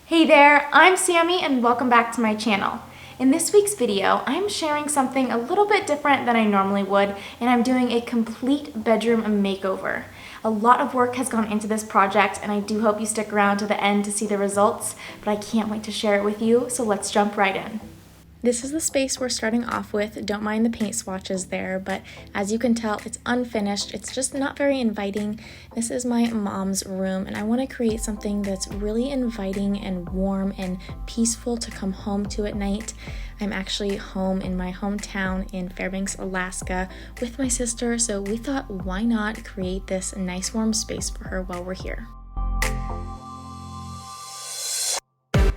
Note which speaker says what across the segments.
Speaker 1: Hey there, I'm Sammy and welcome back to my channel. In this week's video, I'm sharing something a little bit different than I normally would, and I'm doing a complete bedroom makeover. A lot of work has gone into this project, and I do hope you stick around to the end to see the results, but I can't wait to share it with you, so let's jump right in. This is the space we're starting off with. Don't mind the paint swatches there, but as you can tell, it's unfinished. It's just not very inviting. This is my mom's room, and I want to create something that's really inviting and warm and peaceful to come home to at night. I'm actually home in my hometown in Fairbanks, Alaska with my sister, so we thought, why not create this nice warm space for her while we're here.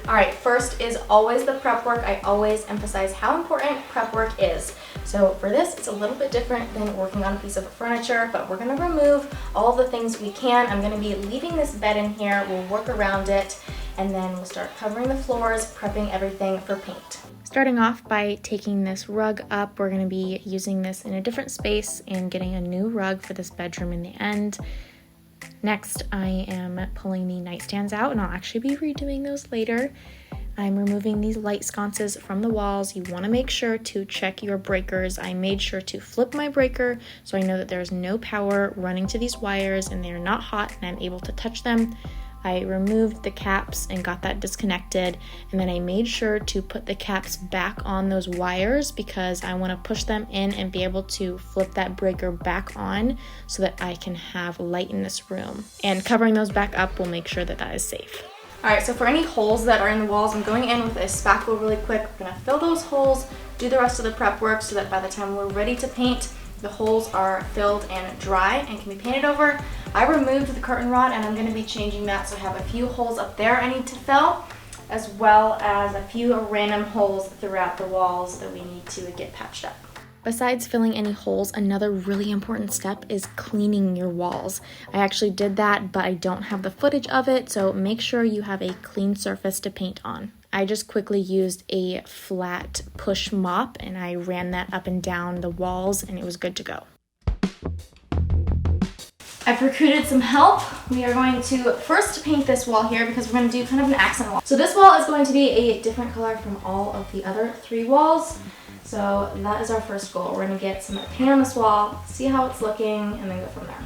Speaker 1: Alright, first is always the prep work. I always emphasize how important prep work is. So for this, it's a little bit different than working on a piece of furniture, but we're going to remove all the things we can. I'm going to be leaving this bed in here. We'll work around it, and then we'll start covering the floors, prepping everything for paint. Starting off by taking this rug up, we're going to be using this in a different space and getting a new rug for this bedroom in the end. Next, I am pulling the nightstands out, and I'll actually be redoing those later. I'm removing these light sconces from the walls. You want to make sure to check your breakers. I made sure to flip my breaker so I know that there's no power running to these wires and they're not hot and I'm able to touch them. I removed the caps and got that disconnected, and then I made sure to put the caps back on those wires because I want to push them in and be able to flip that breaker back on so that I can have light in this room. And covering those back up will make sure that that is safe. Alright, so for any holes that are in the walls, I'm going in with a spackle really quick. We're going to fill those holes, do the rest of the prep work so that by the time we're ready to paint, the holes are filled and dry and can be painted over. I removed the curtain rod and I'm going to be changing that, so I have a few holes up there I need to fill, as well as a few random holes throughout the walls that we need to get patched up. Besides filling any holes, another really important step is cleaning your walls. I actually did that, but I don't have the footage of it, so make sure you have a clean surface to paint on. I just quickly used a flat push mop and I ran that up and down the walls and it was good to go. I've recruited some help. We are going to first paint this wall here because we're going to do kind of an accent wall. So this wall is going to be a different color from all of the other three walls. So that is our first goal. We're going to get some paint on this wall, see how it's looking, and then go from there.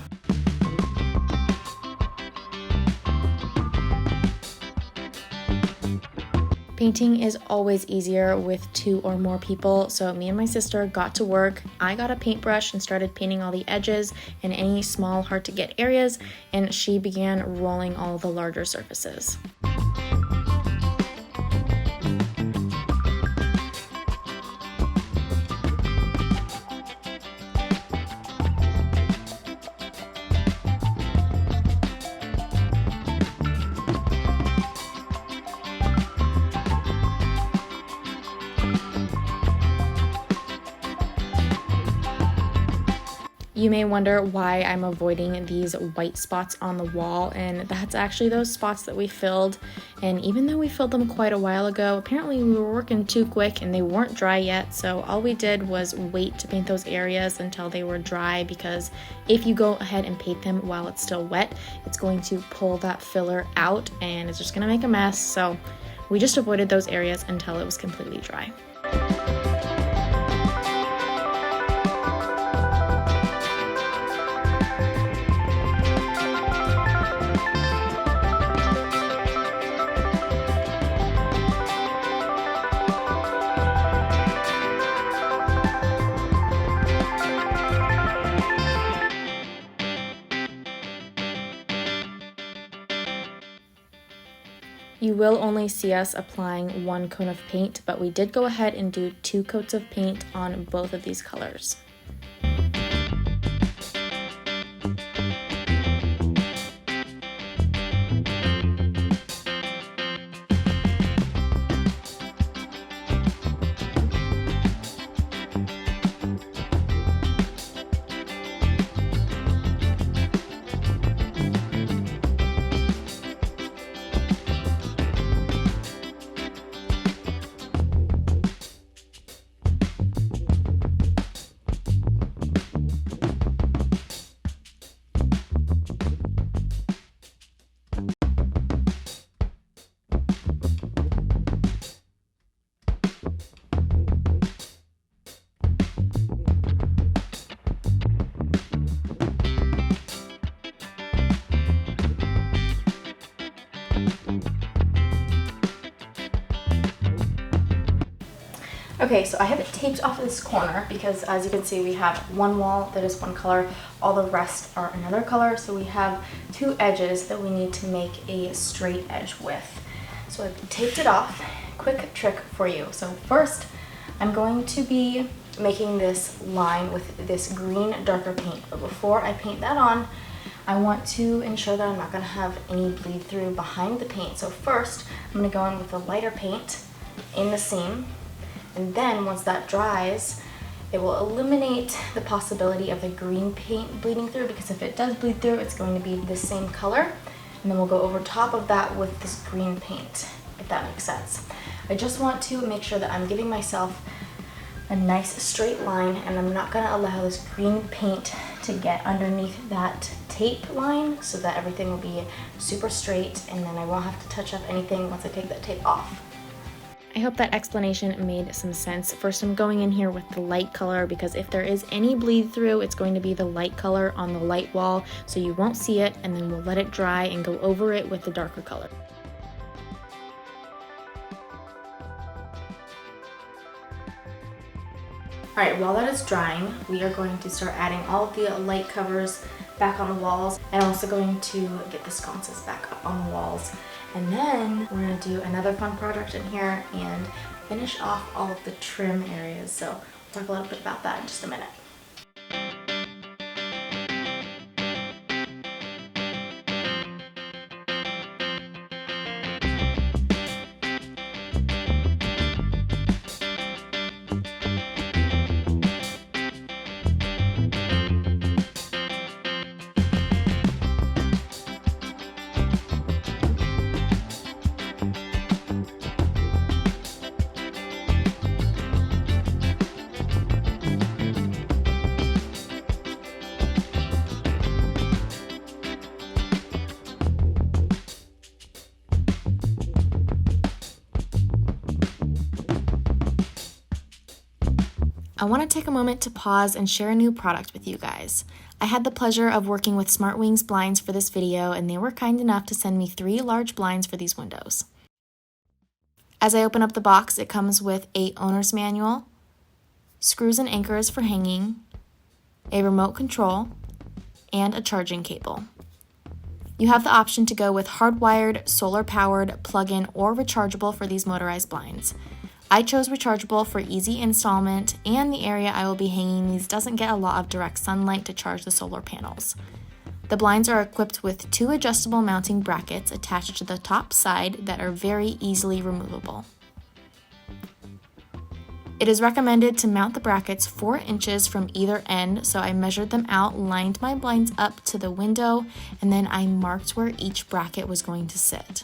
Speaker 1: Painting is always easier with two or more people, so me and my sister got to work. I got a paintbrush and started painting all the edges and any small hard to get areas, and she began rolling all the larger surfaces. You may wonder why I'm avoiding these white spots on the wall, and that's actually those spots that we filled. And even though we filled them quite a while ago, apparently we were working too quick and they weren't dry yet, so all we did was wait to paint those areas until they were dry, because if you go ahead and paint them while it's still wet, it's going to pull that filler out and it's just going to make a mess. So we just avoided those areas until it was completely dry. You will only see us applying one coat of paint, but we did go ahead and do 2 coats of paint on both of these colors. Okay, so I have it taped off this corner because as you can see we have one wall that is one color, all the rest are another color, so we have two edges that we need to make a straight edge with. So I've taped it off. Quick trick for you. So first I'm going to be making this line with this green darker paint, but before I paint that on, I want to ensure that I'm not going to have any bleed through behind the paint. So first I'm going to go in with the lighter paint in the seam. And then once that dries, it will eliminate the possibility of the green paint bleeding through, because if it does bleed through, it's going to be the same color. And then we'll go over top of that with this green paint, if that makes sense. I just want to make sure that I'm giving myself a nice straight line, and I'm not gonna allow this green paint to get underneath that tape line so that everything will be super straight, and then I won't have to touch up anything once I take that tape off. I hope that explanation made some sense. First, I'm going in here with the light color because if there is any bleed through, it's going to be the light color on the light wall, so you won't see it, and then we'll let it dry and go over it with the darker color. All right, while that is drying, we are going to start adding all of the light covers back on the walls, and also going to get the sconces back up on the walls. And then we're gonna do another fun project in here and finish off all of the trim areas. So we'll talk a little bit about that in just a minute. I want to take a moment to pause and share a new product with you guys. I had the pleasure of working with Smart Wings blinds for this video, and they were kind enough to send me 3 large blinds for these windows. As I open up the box, it comes with a owner's manual, screws and anchors for hanging, a remote control, and a charging cable. You have the option to go with hardwired, solar-powered, plug-in, or rechargeable for these motorized blinds. I chose rechargeable for easy installment, and the area I will be hanging these doesn't get a lot of direct sunlight to charge the solar panels. The blinds are equipped with 2 adjustable mounting brackets attached to the top side that are very easily removable. It is recommended to mount the brackets 4 inches from either end, so I measured them out, lined my blinds up to the window, and then I marked where each bracket was going to sit.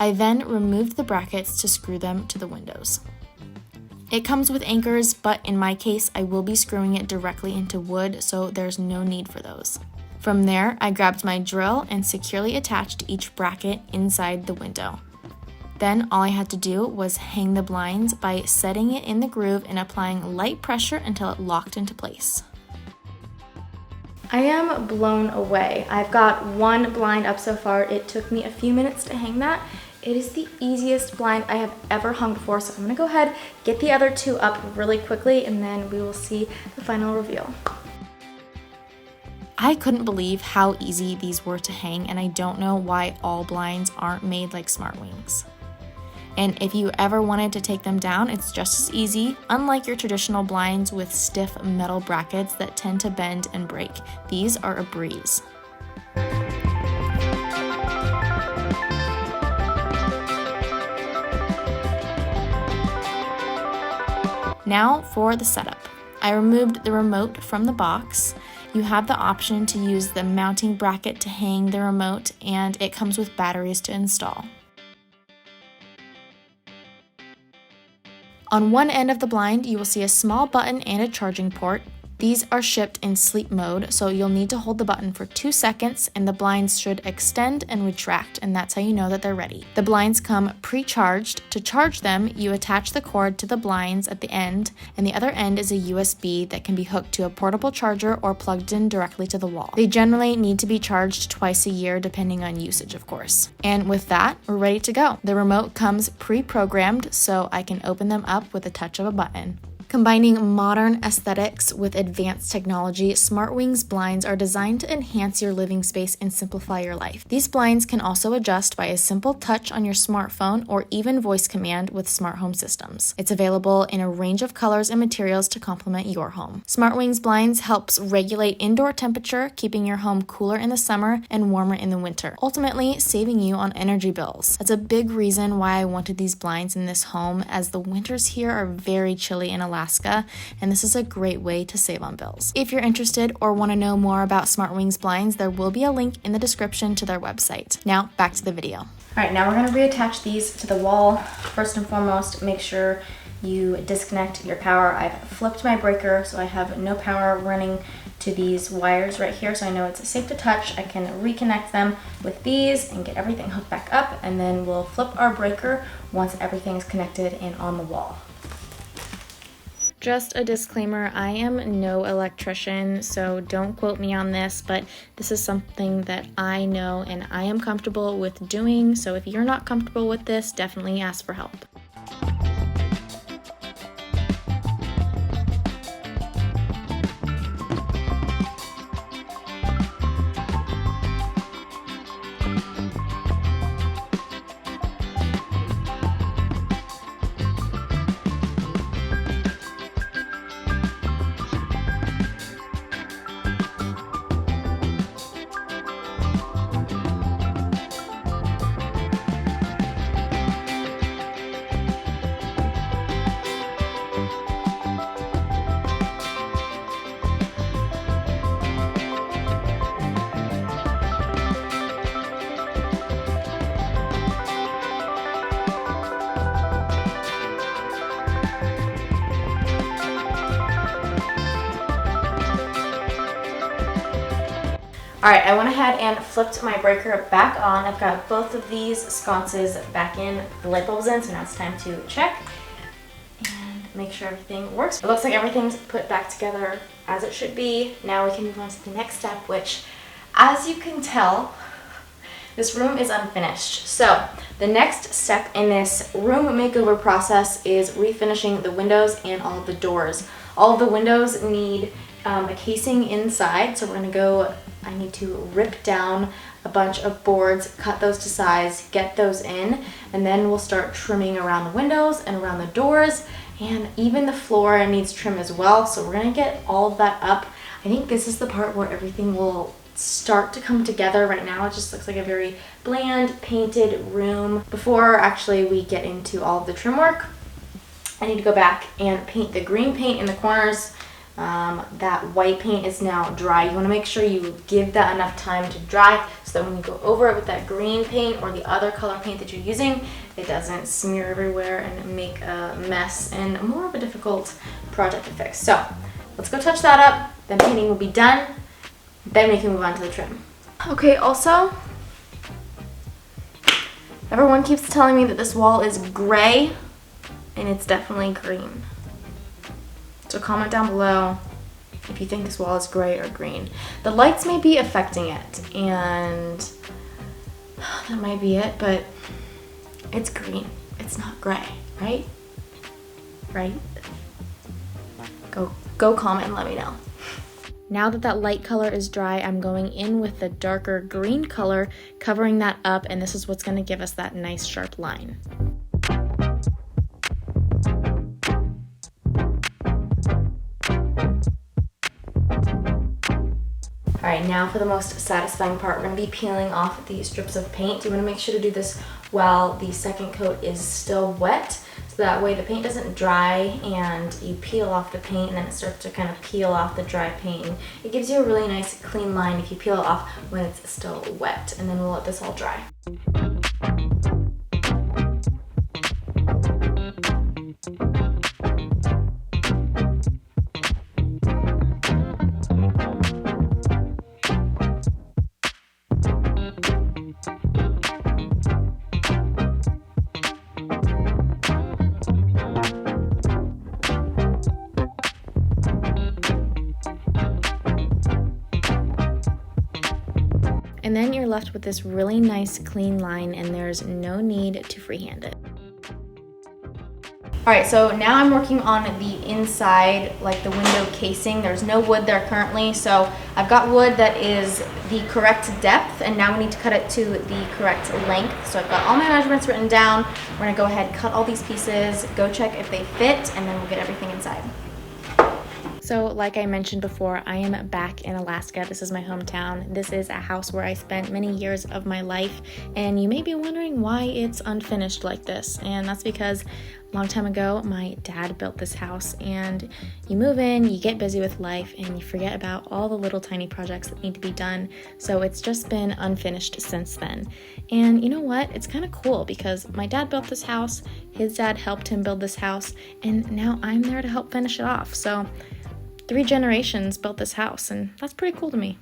Speaker 1: I then removed the brackets to screw them to the windows. It comes with anchors, but in my case, I will be screwing it directly into wood, so there's no need for those. From there, I grabbed my drill and securely attached each bracket inside the window. Then all I had to do was hang the blinds by setting it in the groove and applying light pressure until it locked into place. I am blown away. I've got 1 blind up so far. It took me a few minutes to hang that. It is the easiest blind I have ever hung before, so I'm gonna go ahead, get the other 2 up really quickly, and then we will see the final reveal. I couldn't believe how easy these were to hang, and I don't know why all blinds aren't made like Smart Wings. And if you ever wanted to take them down, it's just as easy, unlike your traditional blinds with stiff metal brackets that tend to bend and break. These are a breeze. Now for the setup. I removed the remote from the box. You have the option to use the mounting bracket to hang the remote, and it comes with batteries to install. On one end of the blind, you will see a small button and a charging port. These are shipped in sleep mode, so you'll need to hold the button for 2 seconds and the blinds should extend and retract, and that's how you know that they're ready. The blinds come pre-charged. To charge them, you attach the cord to the blinds at the end, and the other end is a USB that can be hooked to a portable charger or plugged in directly to the wall. They generally need to be charged twice a year depending on usage, of course. And with that, we're ready to go. The remote comes pre-programmed, so I can open them up with a touch of a button. Combining modern aesthetics with advanced technology, SmartWings blinds are designed to enhance your living space and simplify your life. These blinds can also adjust by a simple touch on your smartphone or even voice command with smart home systems. It's available in a range of colors and materials to complement your home. SmartWings blinds helps regulate indoor temperature, keeping your home cooler in the summer and warmer in the winter, ultimately saving you on energy bills. That's a big reason why I wanted these blinds in this home, as the winters here are very chilly in Alaska, and this is a great way to save on bills. If you're interested or want to know more about SmartWings blinds, there will be a link in the description to their website. Now, back to the video. All right, now we're going to reattach these to the wall. First and foremost, make sure you disconnect your power. I've flipped my breaker, so I have no power running to these wires right here, so I know it's safe to touch. I can reconnect them with these and get everything hooked back up, and then we'll flip our breaker once everything's connected and on the wall. Just a disclaimer, I am no electrician, so don't quote me on this, but this is something that I know and I am comfortable with doing, so if you're not comfortable with this, definitely ask for help. All right, I went ahead and flipped my breaker back on. I've got both of these sconces back in, the light bulb's in, so now it's time to check and make sure everything works. It looks like everything's put back together as it should be. Now we can move on to the next step, which, as you can tell, this room is unfinished. So the next step in this room makeover process is refinishing the windows and all of the doors. All of the windows need a casing inside, so we're gonna go, I need to rip down a bunch of boards, cut those to size, get those in, and then we'll start trimming around the windows and around the doors, and even the floor needs trim as well. So we're gonna get all of that up. I think this is the part where everything will start to come together. Right now it just looks like a very bland painted room. Before actually we get into all of the trim work, I need to go back and paint the green paint in the corners. That white paint is now dry. You want to make sure you give that enough time to dry so that when you go over it with that green paint or the other color paint that you're using, it doesn't smear everywhere and make a mess and more of a difficult project to fix. So let's go touch that up, then painting will be done, then we can move on to the trim. Okay, also, everyone keeps telling me that this wall is gray, and it's definitely green. So comment down below if you think this wall is gray or green. The lights may be affecting it, and that might be it, but it's green. It's not gray, right? Right? Go comment and let me know. Now that that light color is dry, I'm going in with the darker green color, covering that up, and this is what's going to give us that nice sharp line. All right, now for the most satisfying part, we're gonna be peeling off these strips of paint. You wanna make sure to do this while the second coat is still wet, so that way the paint doesn't dry and you peel off the paint and then it starts to kind of peel off the dry paint. It gives you a really nice clean line if you peel it off when it's still wet, and then we'll let this all dry. And then you're left with this really nice clean line, and there's no need to freehand it. All right, so now I'm working on the inside, like the window casing. There's no wood there currently, so I've got wood that is the correct depth, and now we need to cut it to the correct length. So I've got all my measurements written down. We're gonna go ahead, cut all these pieces, go check if they fit, and then we'll get everything inside. So like I mentioned before, I am back in Alaska. This is my hometown. This is a house where I spent many years of my life, and you may be wondering why it's unfinished like this. And that's because a long time ago, my dad built this house, and you move in, you get busy with life, and you forget about all the little tiny projects that need to be done. So it's just been unfinished since then. And you know what? It's kind of cool because my dad built this house, his dad helped him build this house, and now I'm there to help finish it off. So 3 generations built this house, and that's pretty cool to me.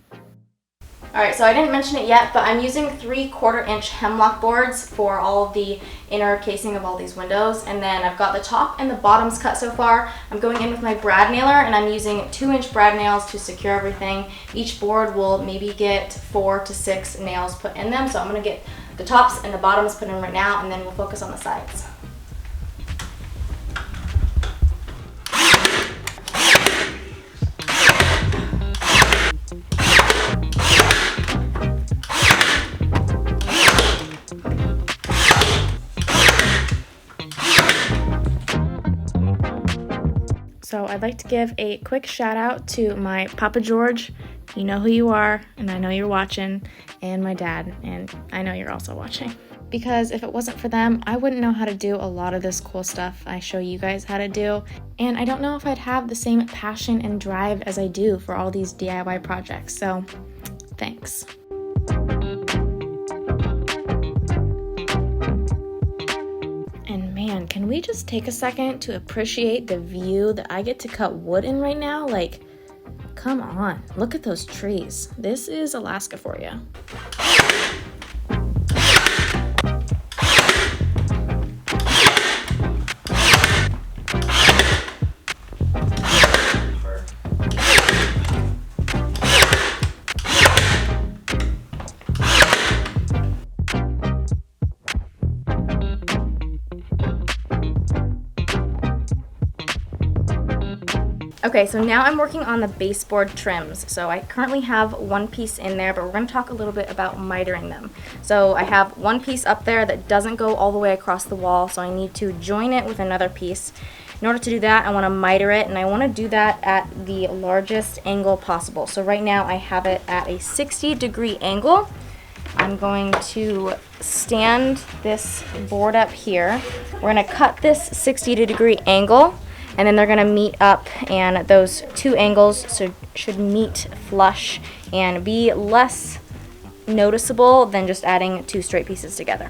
Speaker 1: All right, so I didn't mention it yet, but I'm using 3/4 inch hemlock boards for all of the inner casing of all these windows. And then I've got the top and the bottoms cut so far. I'm going in with my brad nailer, and I'm using 2-inch brad nails to secure everything. Each board will maybe get 4 to 6 nails put in them. So I'm gonna get the tops and the bottoms put in right now, and then we'll focus on the sides. So I'd like to give a quick shout out to my Papa George. You know who you are, and I know you're watching, and my dad, and I know you're also watching. Because if it wasn't for them, I wouldn't know how to do a lot of this cool stuff I show you guys how to do. And I don't know if I'd have the same passion and drive as I do for all these DIY projects. So thanks. Man, can we just take a second to appreciate the view that I get to cut wood in right now? Like, come on, look at those trees. This is Alaska for you. Okay, so now I'm working on the baseboard trims. So I currently have one piece in there, but we're going to talk a little bit about mitering them. So I have one piece up there that doesn't go all the way across the wall, so I need to join it with another piece. In order to do that, I want to miter it, and I want to do that at the largest angle possible. So right now I have it at a 60-degree angle. I'm going to stand this board up here. We're going to cut this 60-degree angle, and then they're going to meet up, and those 2 angles should meet flush and be less noticeable than just adding 2 straight pieces together.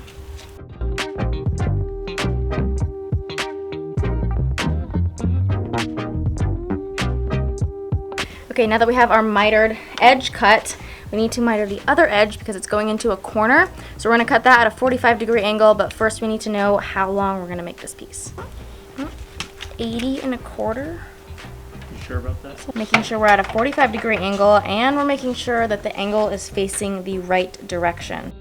Speaker 1: Okay, now that we have our mitered edge cut, we need to miter the other edge because it's going into a corner. So we're going to cut that at a 45-degree angle, but first we need to know how long we're going to make this piece. 80 1/4.
Speaker 2: You sure about that?
Speaker 1: So making sure we're at a 45-degree angle, and we're making sure that the angle is facing the right direction.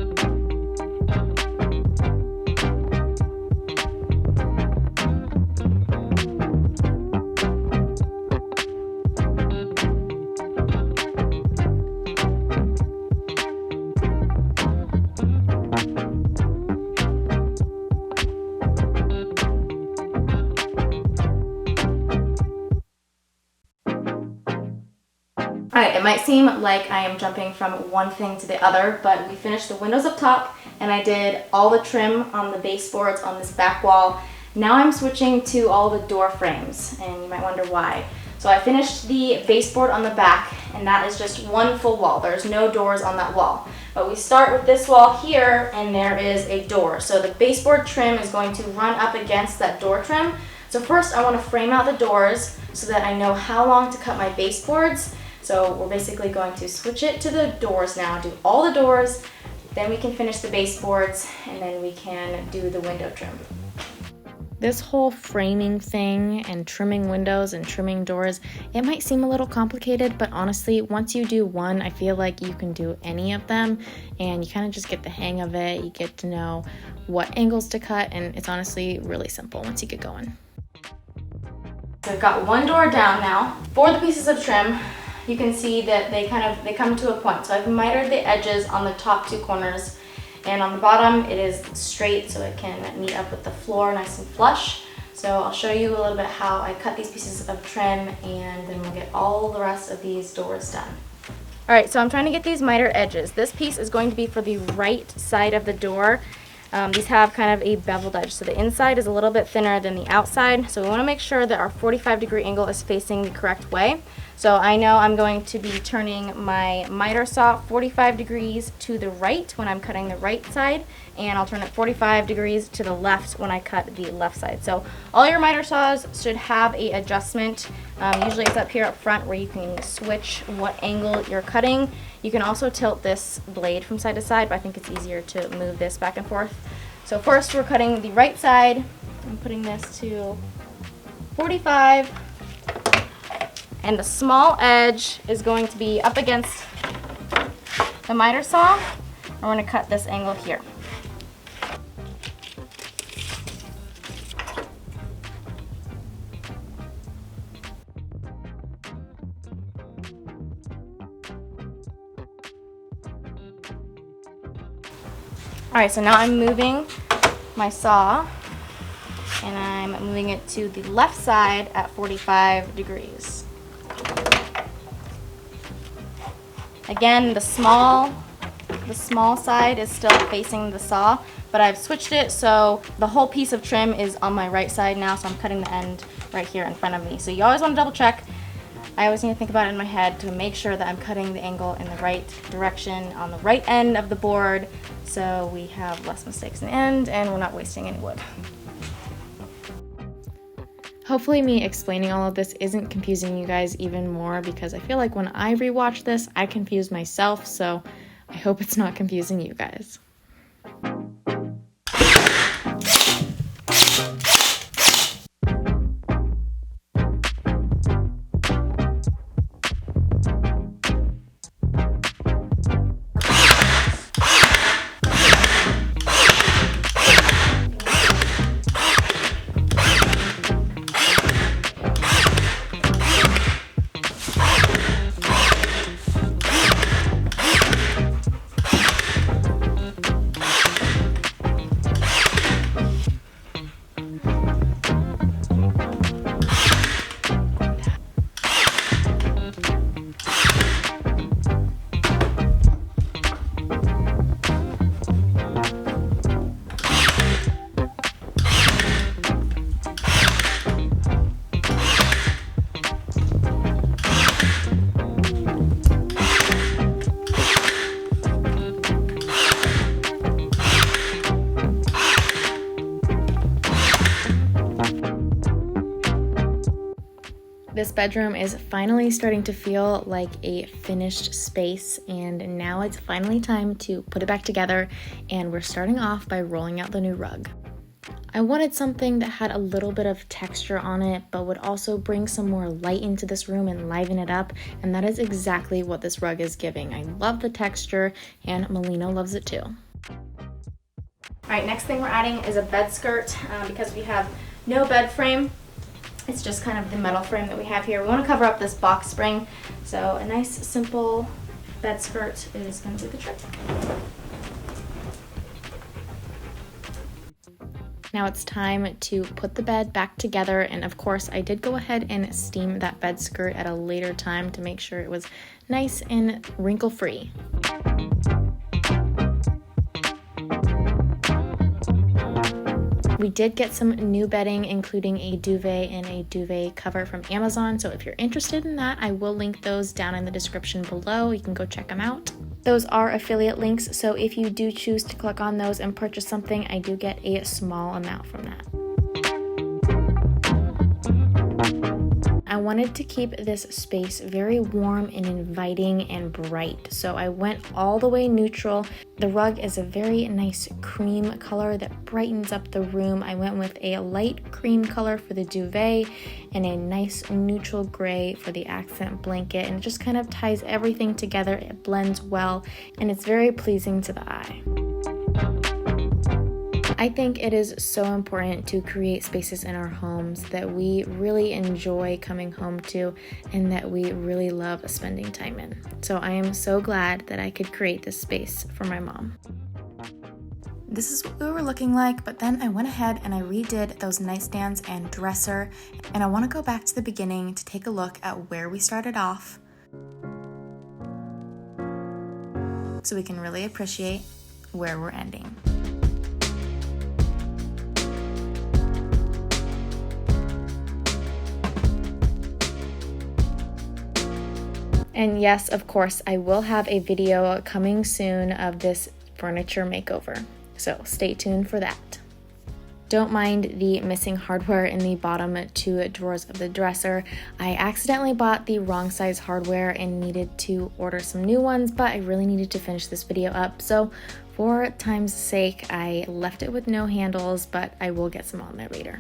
Speaker 1: Alright, it might seem like I am jumping from one thing to the other, but we finished the windows up top, and I did all the trim on the baseboards on this back wall. Now I'm switching to all the door frames, and you might wonder why. So I finished the baseboard on the back, and that is just one full wall. There's no doors on that wall. But we start with this wall here, and there is a door. So the baseboard trim is going to run up against that door trim. So first I want to frame out the doors so that I know how long to cut my baseboards. So we're basically going to switch it to the doors now, do all the doors, then we can finish the baseboards, and then we can do the window trim. This whole framing thing and trimming windows and trimming doors, it might seem a little complicated, but honestly, once you do one, I feel like you can do any of them, and you kind of just get the hang of it. You get to know what angles to cut, and it's honestly really simple once you get going. So I've got one door down now. For the pieces of trim, you can see that they come to a point. So I've mitered the edges on the top two corners, and on the bottom it is straight so it can meet up with the floor nice and flush. So I'll show you a little bit how I cut these pieces of trim, and then we'll get all the rest of these doors done. All right, so I'm trying to get these mitered edges. This piece is going to be for the right side of the door. These have kind of a beveled edge, so the inside is a little bit thinner than the outside, so we want to make sure that our 45-degree angle is facing the correct way. So I know I'm going to be turning my miter saw 45 degrees to the right when I'm cutting the right side, and I'll turn it 45 degrees to the left when I cut the left side. So all your miter saws should have a adjustment. Usually it's up here up front where you can switch what angle you're cutting. You can also tilt this blade from side to side, but I think it's easier to move this back and forth. So first we're cutting the right side. I'm putting this to 45. And the small edge is going to be up against the miter saw. We're going to cut this angle here. Alright, so now I'm moving my saw, and I'm moving it to the left side at 45 degrees. Again, the small side is still facing the saw, but I've switched it so the whole piece of trim is on my right side now, so I'm cutting the end right here in front of me. So you always want to double check. I always need to think about it in my head to make sure that I'm cutting the angle in the right direction on the right end of the board, so we have less mistakes in the end and we're not wasting any wood. Hopefully me explaining all of this isn't confusing you guys even more, because I feel like when I rewatch this, I confuse myself, so I hope it's not confusing you guys. This bedroom is finally starting to feel like a finished space, and now it's finally time to put it back together, and we're starting off by rolling out the new rug. I wanted something that had a little bit of texture on it, but would also bring some more light into this room and liven it up, and that is exactly what this rug is giving. I love the texture, and Melino loves it too. Alright, next thing we're adding is a bed skirt, because we have no bed frame. It's just kind of the metal frame that we have here. We want to cover up this box spring, so a nice simple bed skirt is going to do the trick. Now it's time to put the bed back together, and of course I did go ahead and steam that bed skirt at a later time to make sure it was nice and wrinkle free. We did get some new bedding, including a duvet and a duvet cover from Amazon, so if you're interested in that, I will link those down in the description below. You can go check them out. Those are affiliate links, so if you do choose to click on those and purchase something, I do get a small amount from that. I wanted to keep this space very warm and inviting and bright, so I went all the way neutral. The rug is a very nice cream color that brightens up the room. I went with a light cream color for the duvet and a nice neutral gray for the accent blanket, and it just kind of ties everything together. It blends well and it's very pleasing to the eye. I think it is so important to create spaces in our homes that we really enjoy coming home to and that we really love spending time in. So I am so glad that I could create this space for my mom. This is what we were looking like, but then I went ahead and I redid those nightstands and dresser, and I want to go back to the beginning to take a look at where we started off so we can really appreciate where we're ending. And yes, of course, I will have a video coming soon of this furniture makeover, so stay tuned for that. Don't mind the missing hardware in the bottom 2 drawers of the dresser. I accidentally bought the wrong size hardware and needed to order some new ones, but I really needed to finish this video up, so for time's sake, I left it with no handles, but I will get some on there later.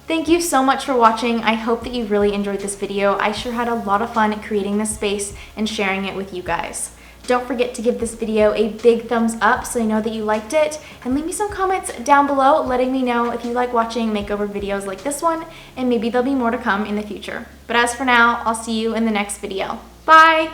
Speaker 1: Thank you so much for watching. I hope that you really enjoyed this video. I sure had a lot of fun creating this space and sharing it with you guys. Don't forget to give this video a big thumbs up so I know that you liked it, and leave me some comments down below letting me know if you like watching makeover videos like this one, and maybe there'll be more to come in the future. But as for now, I'll see you in the next video. Bye!